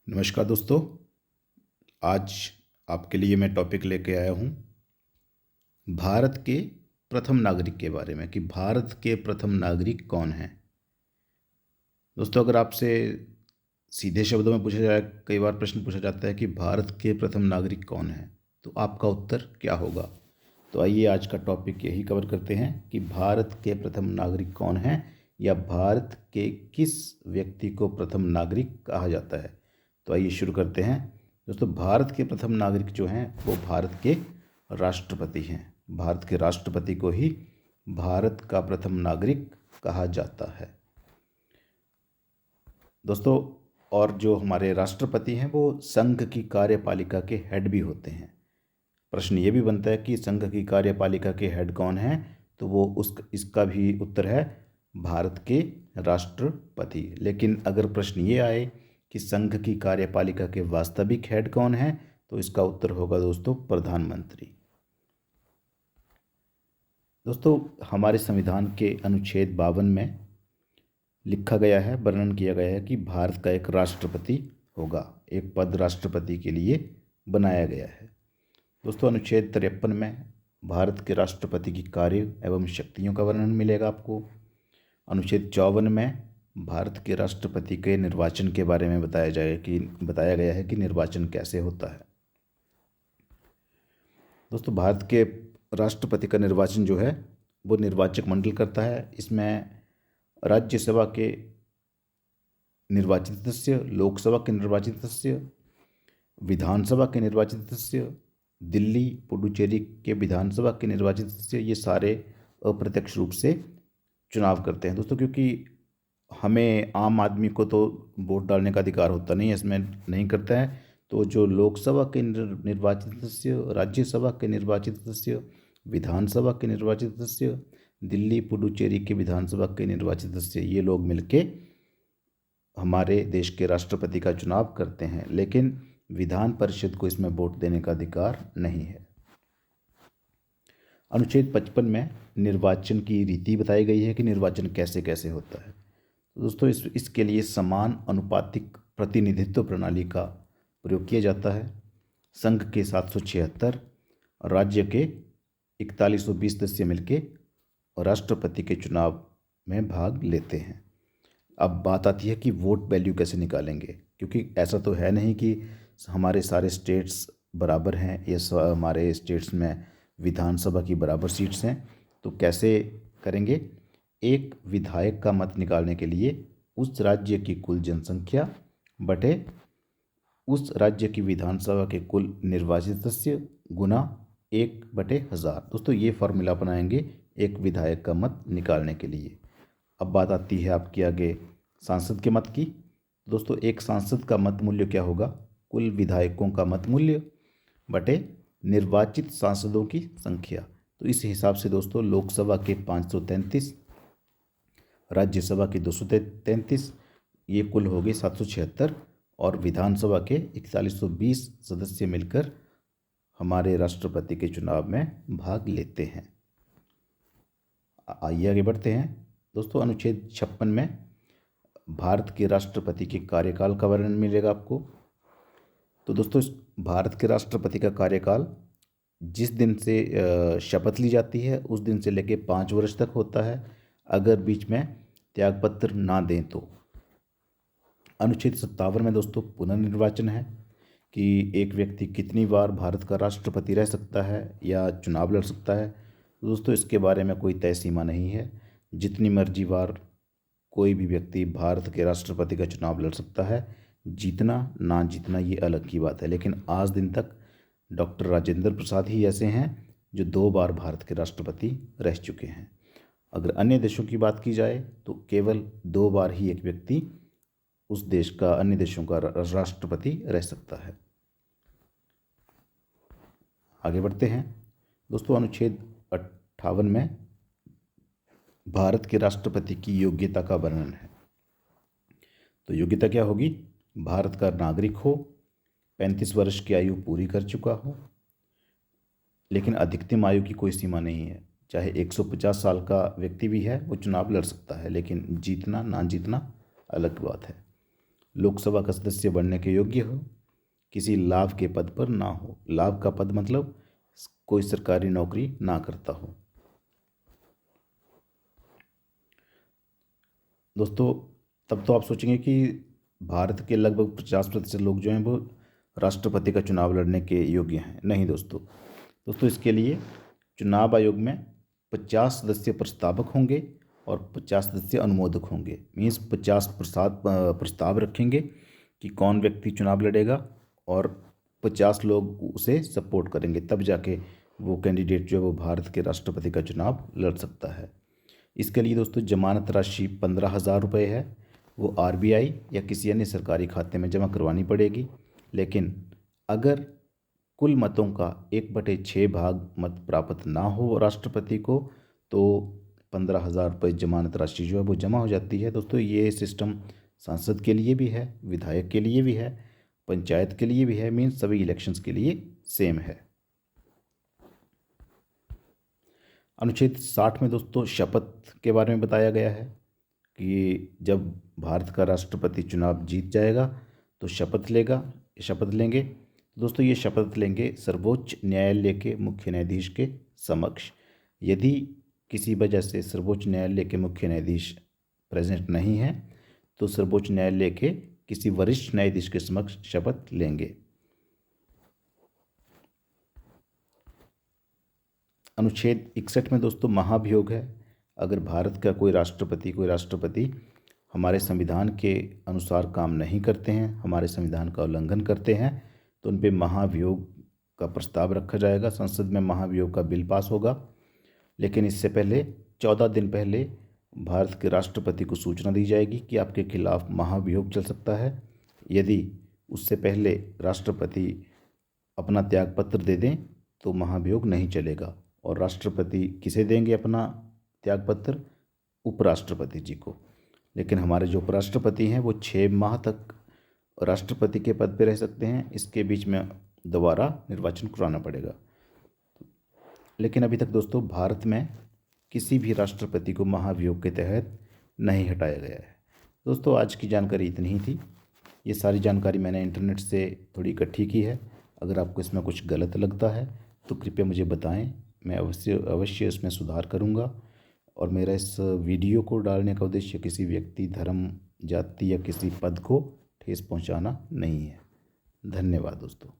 नमस्कार दोस्तों। आज आपके लिए मैं टॉपिक लेके आया हूँ भारत के प्रथम नागरिक के बारे में कि भारत के प्रथम नागरिक कौन हैं। दोस्तों, अगर आपसे सीधे शब्दों में पूछा जाए, कई बार प्रश्न पूछा जाता है कि भारत के प्रथम नागरिक कौन हैं, तो आपका उत्तर क्या होगा। तो आइए आज का टॉपिक यही कवर करते हैं कि भारत के प्रथम नागरिक कौन हैं या भारत के किस व्यक्ति को प्रथम नागरिक कहा जाता है। तो आइए शुरू करते हैं। दोस्तों, भारत के प्रथम नागरिक जो हैं वो भारत के राष्ट्रपति हैं। भारत के राष्ट्रपति को ही भारत का प्रथम नागरिक कहा जाता है। दोस्तों, और जो हमारे राष्ट्रपति हैं वो संघ की कार्यपालिका के हेड भी होते हैं। प्रश्न ये भी बनता है कि संघ की कार्यपालिका के हेड कौन हैं, तो वो इसका भी उत्तर है भारत के राष्ट्रपति। लेकिन अगर प्रश्न ये आए कि संघ की कार्यपालिका के वास्तविक हेड कौन हैं, तो इसका उत्तर होगा दोस्तों प्रधानमंत्री। दोस्तों, हमारे संविधान के अनुच्छेद 52 में लिखा गया है, वर्णन किया गया है कि भारत का एक राष्ट्रपति होगा, एक पद राष्ट्रपति के लिए बनाया गया है। दोस्तों, अनुच्छेद 53 में भारत के राष्ट्रपति की कार्य एवं शक्तियों का वर्णन मिलेगा आपको। अनुच्छेद 54 में भारत के राष्ट्रपति के निर्वाचन के बारे में बताया गया है कि निर्वाचन कैसे होता है। दोस्तों, भारत के राष्ट्रपति का निर्वाचन जो है वो निर्वाचक मंडल करता है। इसमें राज्यसभा के निर्वाचित सदस्य, लोकसभा के निर्वाचित सदस्य, विधानसभा के निर्वाचित सदस्य, दिल्ली पुडुचेरी के विधानसभा के निर्वाचित सदस्य, ये सारे अप्रत्यक्ष रूप से चुनाव करते हैं। दोस्तों, क्योंकि हमें आम आदमी को तो वोट डालने का अधिकार होता नहीं है, इसमें नहीं करता है, तो जो लोकसभा के निर्वाचित सदस्य, राज्यसभा के निर्वाचित सदस्य, विधानसभा के निर्वाचित सदस्य, दिल्ली पुडुचेरी के विधानसभा के निर्वाचित सदस्य, ये लोग मिलके हमारे देश के राष्ट्रपति का चुनाव करते हैं। लेकिन विधान परिषद को इसमें वोट देने का अधिकार नहीं है। अनुच्छेद 55 में निर्वाचन की रीति बताई गई है कि निर्वाचन कैसे कैसे होता है। तो दोस्तों, इसके लिए समान अनुपातिक प्रतिनिधित्व प्रणाली का प्रयोग किया जाता है। संघ के 776, राज्य के 4120 सदस्य मिलके राष्ट्रपति के चुनाव में भाग लेते हैं। अब बात आती है कि वोट वैल्यू कैसे निकालेंगे, क्योंकि ऐसा तो है नहीं कि हमारे सारे स्टेट्स बराबर हैं या हमारे स्टेट्स में विधानसभा की बराबर सीट्स हैं। तो कैसे करेंगे? एक विधायक का मत निकालने के लिए उस राज्य की कुल जनसंख्या बटे उस राज्य की विधानसभा के कुल निर्वाचित सदस्य गुना 1/1000। दोस्तों, ये फॉर्मूला अपनाएंगे एक विधायक का मत निकालने के लिए। अब बात आती है आपके आगे सांसद के मत की। दोस्तों, एक सांसद का मत मूल्य क्या होगा? कुल विधायकों का मत मूल्य बटे निर्वाचित सांसदों की संख्या। तो इस हिसाब से दोस्तों लोकसभा के 533, राज्यसभा की 233, ये कुल हो गए 776, और विधानसभा के 4120 सदस्य मिलकर हमारे राष्ट्रपति के चुनाव में भाग लेते हैं। आइए आगे बढ़ते हैं। दोस्तों, अनुच्छेद 56 में भारत के राष्ट्रपति के कार्यकाल का वर्णन मिलेगा आपको। तो दोस्तों, भारत के राष्ट्रपति का कार्यकाल जिस दिन से शपथ ली जाती है उस दिन से लेकर 5 वर्ष तक होता है, अगर बीच में त्यागपत्र ना दें तो। अनुच्छेद 57 में दोस्तों पुनर्निर्वाचन है कि एक व्यक्ति कितनी बार भारत का राष्ट्रपति रह सकता है या चुनाव लड़ सकता है। तो दोस्तों, इसके बारे में कोई तय सीमा नहीं है, जितनी मर्जी बार कोई भी व्यक्ति भारत के राष्ट्रपति का चुनाव लड़ सकता है। जीतना ना जीतना ये अलग की बात है, लेकिन आज दिन तक डॉक्टर राजेंद्र प्रसाद ही ऐसे हैं जो 2 बार भारत के राष्ट्रपति रह चुके हैं। अगर अन्य देशों की बात की जाए तो केवल 2 बार ही एक व्यक्ति उस देश का, अन्य देशों का राष्ट्रपति रह सकता है। आगे बढ़ते हैं। दोस्तों, अनुच्छेद 58 में भारत के राष्ट्रपति की योग्यता का वर्णन है। तो योग्यता क्या होगी? भारत का नागरिक हो, 35 वर्ष की आयु पूरी कर चुका हो, लेकिन अधिकतम आयु की कोई सीमा नहीं है। चाहे 150 साल का व्यक्ति भी है वो चुनाव लड़ सकता है, लेकिन जीतना ना जीतना अलग बात है। लोकसभा का सदस्य बनने के योग्य हो, किसी लाभ के पद पर ना हो। लाभ का पद मतलब कोई सरकारी नौकरी ना करता हो। दोस्तों, तब तो आप सोचेंगे कि भारत के लगभग 50% लोग जो हैं वो राष्ट्रपति का चुनाव लड़ने के योग्य हैं। नहीं दोस्तों, इसके लिए चुनाव आयोग में 50 सदस्य प्रस्तावक होंगे और 50 सदस्य अनुमोदक होंगे। मीन्स 50 प्रस्ताव रखेंगे कि कौन व्यक्ति चुनाव लड़ेगा और 50 लोग उसे सपोर्ट करेंगे, तब जाके वो कैंडिडेट जो है वो भारत के राष्ट्रपति का चुनाव लड़ सकता है। इसके लिए दोस्तों जमानत राशि 15,000 रुपये है, वो आरबीआई या किसी अन्य सरकारी खाते में जमा करवानी पड़ेगी। लेकिन अगर कुल मतों का 1/6 भाग मत प्राप्त ना हो राष्ट्रपति को, तो 15,000 रुपये जमानत राशि जो है वो जमा हो जाती है। दोस्तों, ये सिस्टम सांसद के लिए भी है, विधायक के लिए भी है, पंचायत के लिए भी है, मीन्स सभी इलेक्शंस के लिए सेम है। अनुच्छेद 60 में दोस्तों शपथ के बारे में बताया गया है कि जब भारत का राष्ट्रपति चुनाव जीत जाएगा तो शपथ लेंगे। दोस्तों, ये शपथ लेंगे सर्वोच्च न्यायालय के मुख्य न्यायाधीश के समक्ष। यदि किसी वजह से सर्वोच्च न्यायालय के मुख्य न्यायाधीश प्रेजेंट नहीं है तो सर्वोच्च न्यायालय के किसी वरिष्ठ न्यायाधीश के समक्ष शपथ लेंगे। अनुच्छेद 61 में दोस्तों महाभियोग है। अगर भारत का कोई राष्ट्रपति हमारे संविधान के अनुसार काम नहीं करते हैं, हमारे संविधान का उल्लंघन करते हैं, तो उन पे महाभियोग का प्रस्ताव रखा जाएगा। संसद में महाभियोग का बिल पास होगा। लेकिन इससे पहले 14 दिन पहले भारत के राष्ट्रपति को सूचना दी जाएगी कि आपके खिलाफ महाभियोग चल सकता है। यदि उससे पहले राष्ट्रपति अपना त्यागपत्र दे दें तो महाभियोग नहीं चलेगा। और राष्ट्रपति किसे देंगे अपना त्यागपत्र? उपराष्ट्रपति जी को। लेकिन हमारे जो उपराष्ट्रपति हैं वो 6 माह तक राष्ट्रपति के पद पे रह सकते हैं। इसके बीच में दोबारा निर्वाचन कराना पड़ेगा। लेकिन अभी तक दोस्तों भारत में किसी भी राष्ट्रपति को महाभियोग के तहत नहीं हटाया गया है। दोस्तों, आज की जानकारी इतनी ही थी। ये सारी जानकारी मैंने इंटरनेट से थोड़ी इकट्ठी की है। अगर आपको इसमें कुछ गलत लगता है तो कृपया मुझे बताएं, मैं अवश्य इसमें सुधार करूंगा। और मेरा इस वीडियो को डालने का उद्देश्य किसी व्यक्ति, धर्म, जाति या किसी पद को ठेस पहुंचाना नहीं है। धन्यवाद दोस्तों।